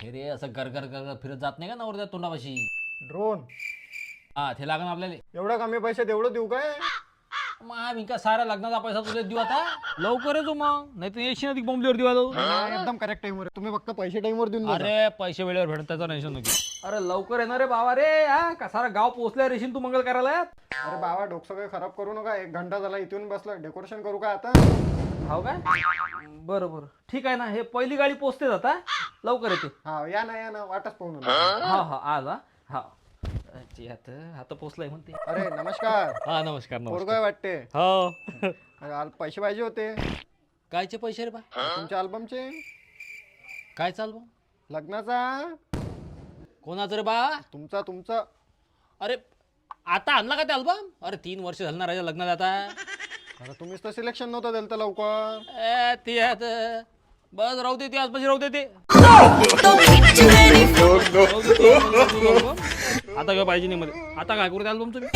हे रे असं गरगर गरगर फिरत जात नाही का नवरदेवा तोंडापाशी. ड्रोन हा ते लागण आपल्याला. एवढा कमी पैशात एवढं देऊ काय? मग मी का साऱ्या लग्नाचा पैसा तुला देऊ आता. लवकर येतो मग, नाही तर येशील ना ती बॉम्बलेवर देऊ आता. एकदम करेक्ट टाइमवर तुम्ही फक्त पैसे टाइमवर देऊन द्या. अरे पैसे वेळेवर भेटत त्याचा टेन्शन नको. अरे लवकर येणार रे बाबा रे. हा का सारा गाव पोहोचल्या रेशील तू मंगल करायला. अरे बाबा डोकं काही खराब करू नका. 1 घंटा झाला इथून बसला. डेकोरेशन करू का आता? हो काय बरं बरं ठीक आहे ना. हे पहिली गाडी पोचते आता लवकर येते. हा या ना वाटच पाहू नका. हा हा आज हा आता पोचलाय म्हणते. अरे नमस्कार. हा नमस्कार पोरगं नमस्कार. वाटते. हो अरे, पैसे पाहिजे होते कायचे पैसे रे बा. तुमच्या अल्बमचे. काय चाल बा. लग्नाचा. कोणाचं रे बा. तुमचा. अरे आता आणला का ते अल्बम. अरे 3 वर्ष झालं ना राजा लग्नात आता. अरे तुम्हीच तर सिलेक्शन नव्हतं दिलं तर लवकर. ते आता बस राहू दे ते आजपाशी राहू दे ते. आता काय पाहिजे नाही मध्ये. आता काय करू त्या अल्बम तुम्ही.